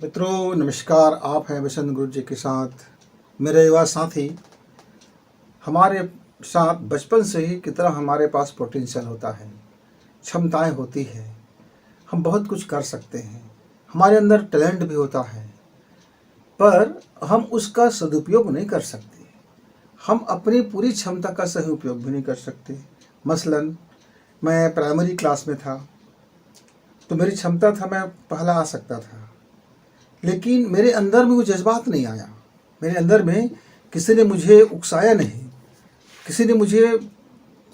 मित्रों नमस्कार। आप हैं बसंत गुरु जी के साथ। मेरे युवा साथी, हमारे साथ बचपन से ही कितना हमारे पास पोटेंशियल होता है, क्षमताएं होती है, हम बहुत कुछ कर सकते हैं, हमारे अंदर टैलेंट भी होता है, पर हम उसका सदुपयोग नहीं कर सकते। हम अपनी पूरी क्षमता का सही उपयोग भी नहीं कर सकते। मसलन मैं प्राइमरी क्लास में था तो मेरी क्षमता था, मैं पहला आ सकता था, लेकिन मेरे अंदर में वो जज्बात नहीं आया। मेरे अंदर में किसी ने मुझे उकसाया नहीं, किसी ने मुझे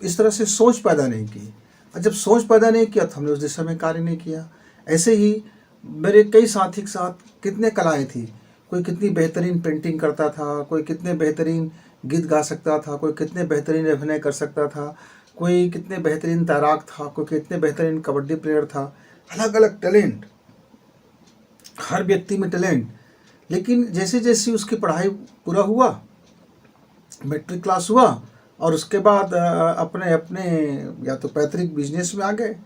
इस तरह से सोच पैदा नहीं की, और जब सोच पैदा नहीं किया तो हमने उस दिशा में कार्य नहीं किया। ऐसे ही मेरे कई साथी के साथ कितने कलाएं थी। कोई कितनी बेहतरीन पेंटिंग करता था, कोई कितने बेहतरीन गीत गा सकता था, कोई कितने बेहतरीन अभिनय कर सकता था, कोई कितने बेहतरीन तैराक था, कोई कितने बेहतरीन कबड्डी प्लेयर था। अलग अलग टैलेंट, हर व्यक्ति में टैलेंट। लेकिन जैसे जैसे उसकी पढ़ाई पूरा हुआ, मैट्रिक क्लास हुआ, और उसके बाद अपने अपने या तो पैतृक बिजनेस में आ गए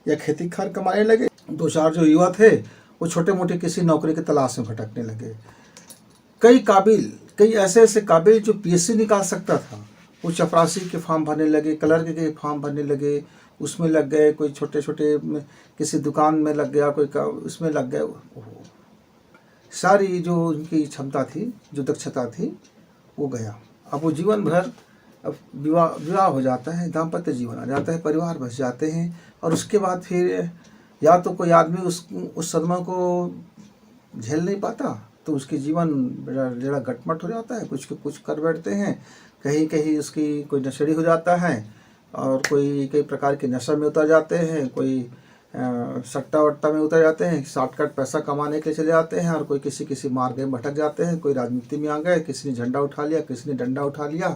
या खेती खार कमाने लगे। दो चार जो युवा थे वो छोटे मोटे किसी नौकरी की तलाश में भटकने लगे। कई ऐसे ऐसे काबिल जो पीएससी निकाल सकता था, वो चपरासी के फॉर्म भरने लगे, क्लर्क के फॉर्म भरने लगे, उसमें लग गए। कोई छोटे छोटे किसी दुकान में लग गया, कोई उसमें लग गए। सारी जो उनकी क्षमता थी, जो दक्षता थी, वो गया। अब वो जीवन भर, अब विवाह हो जाता है, दाम्पत्य जीवन आ जाता है, परिवार बस जाते हैं, और उसके बाद फिर या तो कोई आदमी उस सदमा को झेल नहीं पाता तो उसकी जीवन जरा गटमट हो जाता है, कुछ कर बैठते हैं। कहीं कहीं उसकी कोई नशेड़ी हो जाता है, और कोई कई प्रकार के नशा में उतर जाते हैं, कोई सट्टा वट्टा में उतर जाते हैं, शॉर्टकट पैसा कमाने के चले जाते हैं, और कोई किसी मार्ग में भटक जाते हैं। कोई राजनीति में आ गए, किसी ने झंडा उठा लिया, किसी ने डंडा उठा लिया,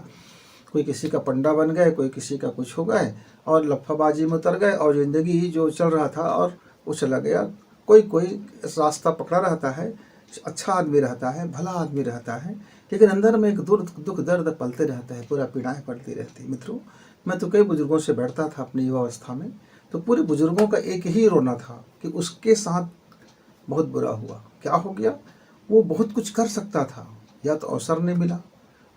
कोई किसी का पंडा बन गए, कोई किसी का कुछ हो गए, और लफ्फाबाजी में उतर गए, और ज़िंदगी जो चल रहा था और वो चला गया। कोई रास्ता पकड़ा रहता है, अच्छा आदमी रहता है, भला आदमी रहता है, लेकिन अंदर में एक दुख दर्द पलते रहता है, पूरा पीड़ाएँ पड़ती रहती। मित्रों, मैं तो कई बुजुर्गों से बैठता था अपनी युवावस्था में, तो पूरे बुजुर्गों का एक ही रोना था कि उसके साथ बहुत बुरा हुआ। क्या हो गया? वो बहुत कुछ कर सकता था, या तो अवसर नहीं मिला,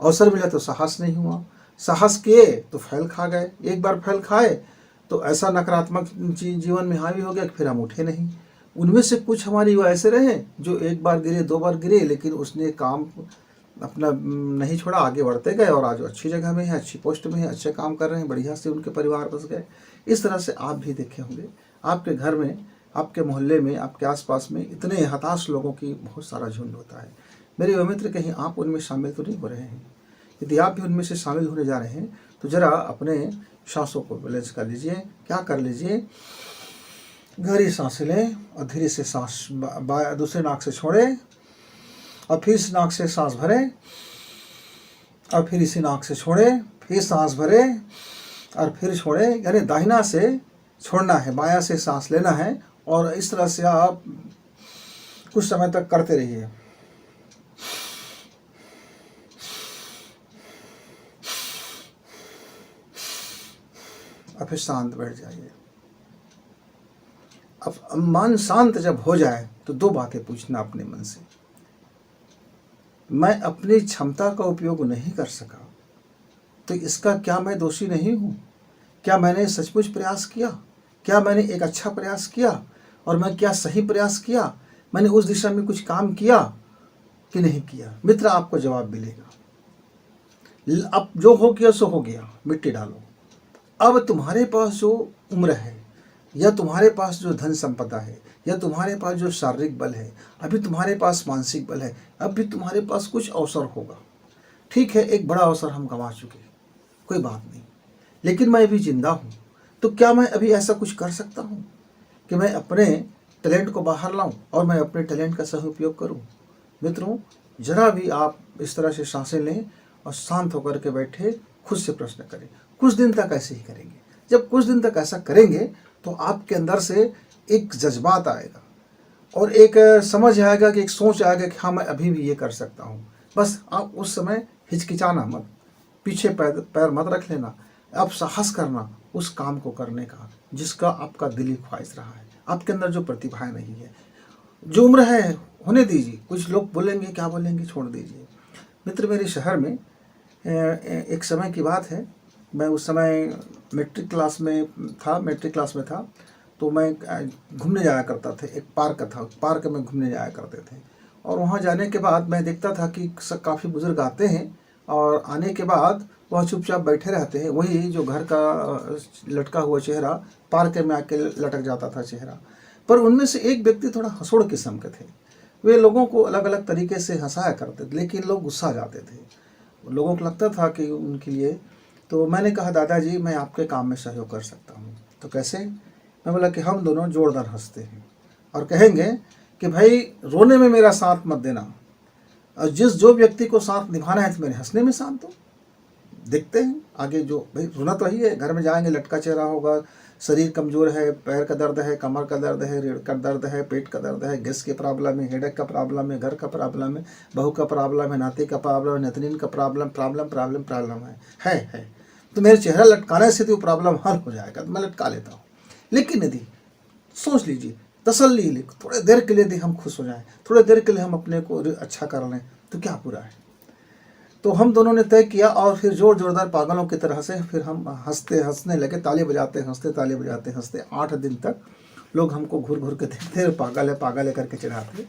अवसर मिला तो साहस नहीं हुआ, साहस किए तो फैल खा गए। एक बार फैल खाए तो ऐसा नकारात्मक जीवन में हावी हो गया कि फिर हम उठे नहीं। उनमें से कुछ हमारे युवा ऐसे रहे जो एक बार गिरे, दो बार गिरे, लेकिन उसने काम अपना नहीं छोड़ा, आगे बढ़ते गए, और आज अच्छी जगह में है, अच्छी पोस्ट में है, अच्छे काम कर रहे हैं, बढ़िया से उनके परिवार बस गए। इस तरह से आप भी देखे होंगे, आपके घर में, आपके मोहल्ले में, आपके आसपास में इतने हताश लोगों की बहुत सारा झुंड होता है। मेरे युवा मित्र, कहीं आप उनमें शामिल तो नहीं हो रहे हैं? यदि आप भी उनमें से शामिल होने जा रहे हैं तो ज़रा अपने सांसों को बैलेंस कर लीजिए। क्या कर लीजिए? गहरी सांसें लें और धीरे से सांस दूसरे नाक से छोड़ें, और फिर इस नाक से सांस भरें, और फिर इसी नाक से छोड़ें, फिर सांस भरें और फिर छोड़ें। यानी दाहिना से छोड़ना है, बायां से सांस लेना है, और इस तरह से आप कुछ समय तक करते रहिए। और फिर शांत बैठ जाइए। अब मन शांत जब हो जाए तो दो बातें पूछना अपने मन से। मैं अपनी क्षमता का उपयोग नहीं कर सका तो इसका क्या मैं दोषी नहीं हूँ? क्या मैंने सचमुच प्रयास किया? क्या मैंने एक अच्छा प्रयास किया? और मैं क्या सही प्रयास किया? मैंने उस दिशा में कुछ काम किया कि नहीं किया? मित्र, आपको जवाब मिलेगा। अब जो हो गया सो हो गया, मिट्टी डालो। अब तुम्हारे पास जो उम्र है, या तुम्हारे पास जो धन संपदा है, या तुम्हारे पास जो शारीरिक बल है, अभी तुम्हारे पास मानसिक बल है, अब भी तुम्हारे पास कुछ अवसर होगा। ठीक है, एक बड़ा अवसर हम गंवा चुके, कोई बात नहीं, लेकिन मैं अभी जिंदा हूँ, तो क्या मैं अभी ऐसा कुछ कर सकता हूँ कि मैं अपने टैलेंट को बाहर लाऊं और मैं अपने टैलेंट का सही उपयोग करूँ? मित्रों, जरा भी आप इस तरह से सांसें लें और शांत होकर के बैठे खुद से प्रश्न करें। कुछ दिन तक ऐसे ही करेंगे। जब कुछ दिन तक ऐसा करेंगे तो आपके अंदर से एक जज्बात आएगा, और एक समझ आएगा, कि एक सोच आएगा कि हाँ, मैं अभी भी ये कर सकता हूँ। बस आप उस समय हिचकिचाना मत, पीछे पैर मत रख लेना। आप साहस करना उस काम को करने का जिसका आपका दिली ख्वाहिश रहा है, आपके अंदर जो प्रतिभा नहीं है। जो उम्र है होने दीजिए, कुछ लोग बोलेंगे, क्या बोलेंगे, छोड़ दीजिए। मित्र, मेरे शहर में एक समय की बात है, मैं उस समय मैट्रिक क्लास में था। तो मैं घूमने जाया करता था, एक पार्क था, पार्क में घूमने जाया करते थे। और वहाँ जाने के बाद मैं देखता था कि सब काफ़ी बुजुर्ग आते हैं और आने के बाद वह चुपचाप बैठे रहते हैं। वही जो घर का लटका हुआ चेहरा पार्क में आके लटक जाता था चेहरा। पर उनमें से एक व्यक्ति थोड़ा हंसोड़ किस्म के थे। वे लोगों को अलग अलग तरीके से हंसाया करते थे, लेकिन लोग गुस्सा जाते थे। लोगों को लगता था कि उनके लिए। तो मैंने कहा, दादाजी मैं आपके काम में सहयोग कर सकता हूँ। तो कैसे? मैं बोला कि हम दोनों जोरदार हंसते हैं और कहेंगे कि भाई रोने में मेरा साथ मत देना, और जो व्यक्ति को साथ निभाना है तो मेरे हंसने में साथ दो। देखते हैं आगे, जो भाई रोना तो ही है, घर में जाएंगे लटका चेहरा होगा, शरीर कमज़ोर है, पैर का दर्द है, कमर का दर्द है, रीढ़ का दर्द है, पेट का दर्द है, गैस के प्रॉब्लम है, हेडेक का प्रॉब्लम है, घर का प्रॉब्लम है, बहू का प्रॉब्लम है, नाती का प्रॉब्लम है, नतनीन का प्रॉब्लम है। तो मेरे चेहरा लटकाने से तो प्रॉब्लम हल हो जाएगा, तो मैं लटका लेता हूँ। लेकिन यदि सोच लीजिए, तसल्ली ले, थोड़े देर के लिए यदि हम खुश हो जाएं, थोड़े देर के लिए हम अपने को अच्छा कर लें, तो क्या बुरा है। तो हम दोनों ने तय किया और फिर जोरदार पागलों की तरह से फिर हम हंसने लगे, ताली बजाते हंसते 8 दिन तक लोग हमको घूर घूर के देखते, पागल है करके चिढ़ाते।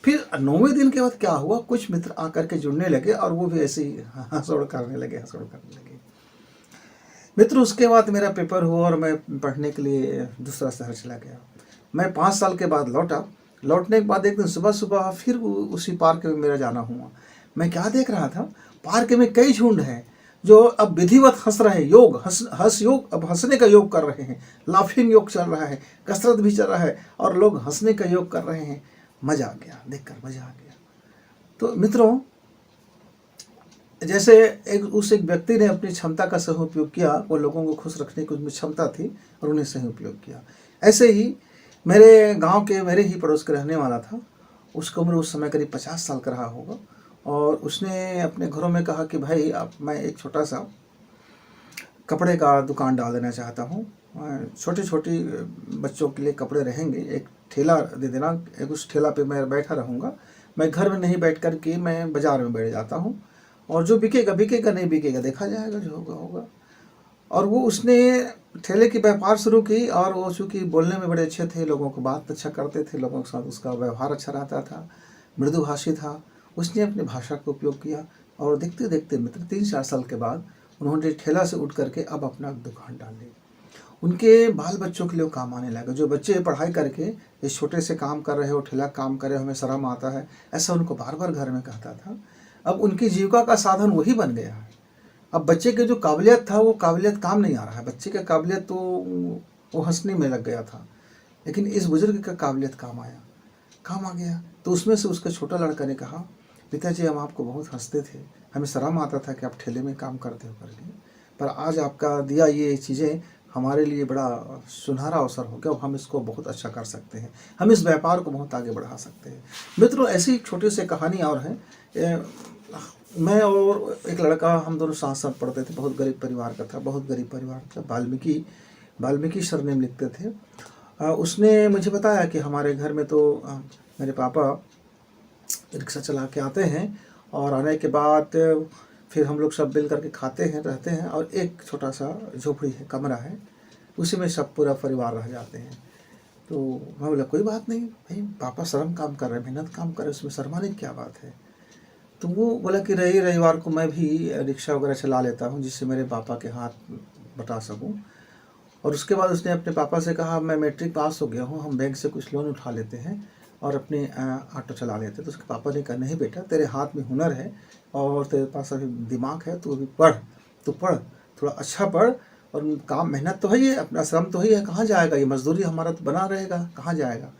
फिर 9वें दिन के बाद क्या हुआ, कुछ मित्र आकर के जुड़ने लगे और वो भी ऐसे ही हंसोड़ करने लगे। मित्र, उसके बाद मेरा पेपर हुआ और मैं पढ़ने के लिए दूसरा शहर चला गया। मैं 5 साल के बाद लौटने के बाद एक दिन सुबह फिर उसी पार्क में मेरा जाना हुआ। मैं क्या देख रहा था, पार्क में कई झुंड हैं जो अब विधिवत हंस रहे हैं, योग अब हंसने का योग कर रहे हैं। लाफिंग योग चल रहा है, कसरत भी चल रहा है और लोग हंसने का योग कर रहे हैं। मजा आ गया, देखकर मजा आ गया। तो मित्रों, जैसे एक व्यक्ति ने अपनी क्षमता का सही उपयोग किया, वो लोगों को खुश रखने की उसमें क्षमता थी और उन्हें सही उपयोग किया। ऐसे ही मेरे गांव के मेरे ही पड़ोस के रहने वाला था, उसकी उम्र उस समय करीब 50 साल का रहा होगा। और उसने अपने घरों में कहा कि भाई अब मैं एक छोटा सा कपड़े का दुकान डाल देना चाहता हूँ, छोटी बच्चों के लिए कपड़े रहेंगे, एक ठेला दे देना, एक उस ठेला पे मैं बैठा रहूँगा। मैं घर में नहीं बैठ कर के मैं बाज़ार में बैठ जाता हूँ और जो बिकेगा नहीं बिकेगा देखा जाएगा, जो होगा। और वो उसने ठेले की व्यापार शुरू की और वो चूँकि बोलने में बड़े अच्छे थे, लोगों को बात अच्छा करते थे, लोगों के साथ उसका व्यवहार अच्छा रहता था, मृदुभाषी था। उसने अपनी भाषा का उपयोग किया और देखते देखते मित्र 3-4 साल के बाद उन्होंने ठेला से उठ करके अब अपना दुकान डाल ली। उनके बाल बच्चों के लिए काम आने लगा। जो बच्चे पढ़ाई करके इस छोटे से काम कर रहे हो, ठेला काम कर रहे हो, हमें शर्म आता है, ऐसा उनको बार बार घर में कहता था। अब उनकी जीविका का साधन वही बन गया है। अब बच्चे के जो काबिलियत था वो काबिलियत काम नहीं आ रहा है। बच्चे का काबिलियत तो वो हंसने में लग गया था, लेकिन इस बुजुर्ग का काबिलियत काम आ गया। तो उसमें से उसका छोटा लड़का ने कहा, पिताजी हम आपको बहुत हंसते थे, हमें शर्म आता था कि आप ठेले में काम करते हो करके, पर आज आपका दिया ये चीज़ें हमारे लिए बड़ा सुनहरा अवसर हो गया और हम इसको बहुत अच्छा कर सकते हैं, हम इस व्यापार को बहुत आगे बढ़ा सकते हैं। मित्रों, ऐसी छोटी सी कहानी और है। मैं और एक लड़का, हम दोनों साथ साथ पढ़ते थे, बहुत गरीब परिवार का था, वाल्मीकि सरनेम लिखते थे। उसने मुझे बताया कि हमारे घर में तो मेरे पापा रिक्शा चला के आते हैं और आने के बाद फिर हम लोग सब मिल करके खाते हैं, रहते हैं, और एक छोटा सा झोपड़ी है, कमरा है, उसी में सब पूरा परिवार रह जाते हैं। तो मैं बोला कोई बात नहीं भाई, पापा श्रम काम कर रहे हैं, मेहनत काम कर रहे हैं, उसमें शर्माने की क्या बात है। तो वो बोला कि रविवार को मैं भी रिक्शा वगैरह चला लेता हूँ जिससे मेरे पापा के हाथ बटा सकूँ। और उसके बाद उसने अपने पापा से कहा, मैं मैट्रिक पास हो गया हूँ, हम बैंक से कुछ लोन उठा लेते हैं और अपने ऑटो चला लेते। तो उसके पापा ने कहा, नहीं बेटा, तेरे हाथ में हुनर है और तेरे पास अभी दिमाग है, तो अभी पढ़, थोड़ा अच्छा पढ़, और काम मेहनत तो है ही है, अपना श्रम तो ही है, कहाँ जाएगा ये मजदूरी हमारा तो बना रहेगा, कहाँ जाएगा।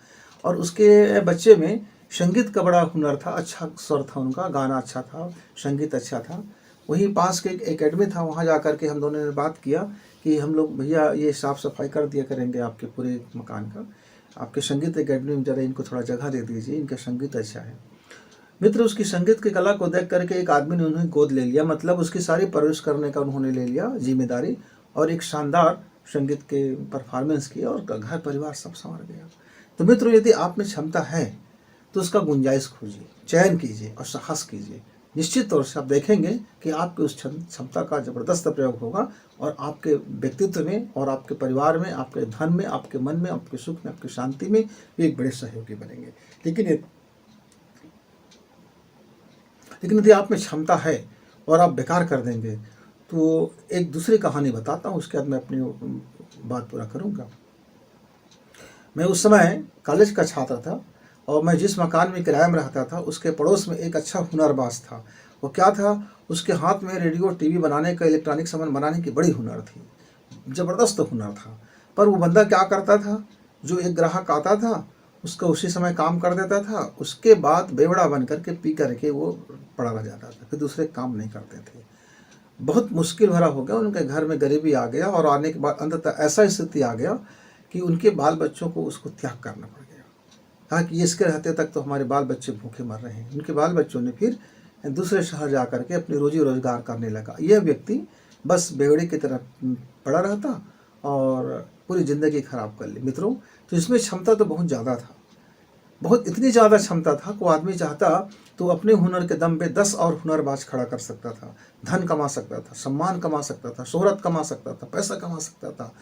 और उसके बच्चे में संगीत का बड़ा हुनर था, अच्छा स्वर था उनका, गाना अच्छा था, संगीत अच्छा था। वहीं पास के एक एकेडमी था, वहाँ जा कर के हम दोनों ने बात किया कि हम लोग भैया ये साफ़ सफाई कर दिया करेंगे आपके पूरे मकान का, आपके संगीत एकेडमी में ज़रा इनको थोड़ा जगह दे दीजिए, इनका संगीत अच्छा है। मित्र, उसकी संगीत की कला को देख करके एक आदमी ने उन्हें गोद ले लिया, मतलब उसकी सारी परवरिश करने का उन्होंने ले लिया जिम्मेदारी, और एक शानदार संगीत के परफॉर्मेंस किया और घर परिवार सब संवर गया। तो मित्रों, यदि आप में क्षमता है तो उसका गुंजाइश खोजिए, चयन कीजिए और साहस कीजिए। निश्चित तौर से आप देखेंगे कि आपकी उस क्षमता का ज़बरदस्त प्रयोग होगा और आपके व्यक्तित्व में और आपके परिवार में, आपके धन में, आपके मन में, आपके सुख में, आपकी शांति में एक बड़े सहयोगी बनेंगे। लेकिन यदि आप में क्षमता है और आप बेकार कर देंगे, तो एक दूसरी कहानी बताता हूँ, उसके बाद मैं अपनी बात पूरा करूँगा। मैं उस समय कॉलेज का छात्र था और मैं जिस मकान में किराए में रहता था उसके पड़ोस में एक अच्छा हुनरबाज था। वो क्या था, उसके हाथ में रेडियो, टीवी बनाने का, इलेक्ट्रॉनिक सामान बनाने की बड़ी हुनर थी, ज़बरदस्त हुनर था। पर वो बंदा क्या करता था, जो एक ग्राहक आता था उसका उसी समय काम कर देता था, उसके बाद बेवड़ा बन करके पी करके वो पड़ा रह जाता था, फिर दूसरे काम नहीं करते थे। बहुत मुश्किल भरा हो गया, उनके घर में गरीबी आ गया और आने के बाद अंततः ऐसा स्थिति आ गया कि उनके बाल बच्चों को उसको त्याग करना पड़ गया। कहा कि इसके रहते तक तो हमारे बाल बच्चे भूखे मर रहे हैं। उनके बाल बच्चों ने फिर दूसरे शहर जा करके अपनी रोजी रोजगार करने लगा। यह व्यक्ति बस बेवड़े की तरह पड़ा रहता और पूरी ज़िंदगी खराब कर ली। मित्रों, तो इसमें क्षमता तो बहुत ज़्यादा था, बहुत इतनी ज़्यादा क्षमता था कि आदमी चाहता तो अपने हुनर के दम पे 10 और हुनरबाज खड़ा कर सकता था, धन कमा सकता था, सम्मान कमा सकता था, शोहरत कमा सकता था, पैसा कमा सकता था,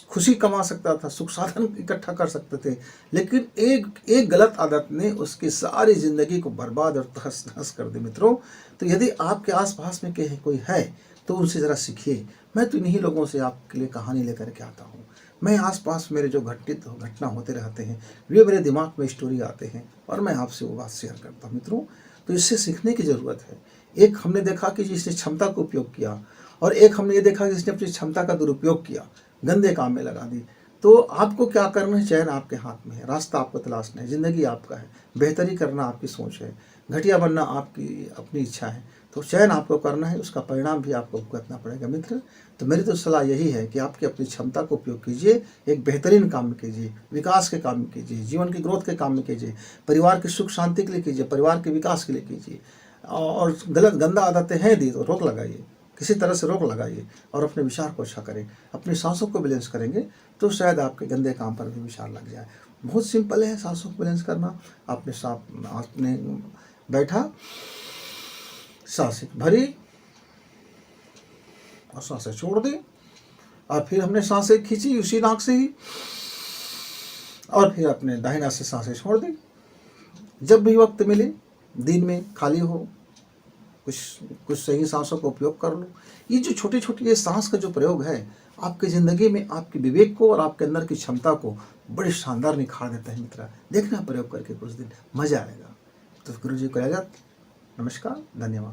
खुशी कमा सकता था, सुख साधन इकट्ठा कर सकते थे। लेकिन एक गलत आदत ने उसकी सारी ज़िंदगी को बर्बाद और तहस नहस कर दी। मित्रों, तो यदि आपके आसपास में कोई है तो उनसे ज़रा सीखिए। मैं तो इन्हीं लोगों से आपके लिए कहानी लेकर के आता हूँ। मैं आसपास मेरे जो घटना होते रहते हैं, वे मेरे दिमाग में स्टोरी आते हैं और मैं आपसे वो बात शेयर करता हूँ। मित्रों, तो इससे सीखने की ज़रूरत है। एक हमने देखा कि जिसने क्षमता को उपयोग किया और एक हमने ये देखा कि जिसने अपनी क्षमता का दुरुपयोग किया, गंदे काम में लगा दी। तो आपको क्या करना है, चयन आपके हाथ में है, रास्ता आपको तलाशना है, ज़िंदगी आपका है, बेहतरी करना आपकी सोच है, घटिया बनना आपकी अपनी इच्छा है। तो चयन आपको करना है, उसका परिणाम भी आपको भुगतना पड़ेगा। मित्र, तो मेरी तो सलाह यही है कि आपकी अपनी क्षमता को उपयोग कीजिए, एक बेहतरीन काम में कीजिए, विकास के काम में कीजिए, जीवन की ग्रोथ के काम में कीजिए, परिवार की सुख शांति के लिए कीजिए, परिवार के विकास के लिए कीजिए। और गंदा आदतें हैं दी तो रोक लगाइए, किसी तरह से रोक लगाइए और अपने विचार को अच्छा करें। अपनी सांसों को बैलेंस करेंगे तो शायद आपके गंदे काम पर भी विचार लग जाए। बहुत सिंपल है सांसों को बैलेंस करना। आपने बैठा, सांसें भरी और सांसें छोड़ दी और फिर हमने सांसें खींची उसी नाक से ही और फिर अपने दाहिना से सांसें छोड़ दी। जब भी वक्त मिले, दिन में खाली हो, कुछ सही सांसों का उपयोग कर लो। ये जो छोटी छोटी ये सांस का जो प्रयोग है, आपकी ज़िंदगी में आपके विवेक को और आपके अंदर की क्षमता को बड़े शानदार निखार देता है। मित्र, देखना प्रयोग करके कुछ दिन, मज़ा आएगा। तो गुरु जी को इजाज़त, नमस्कार, धन्यवाद।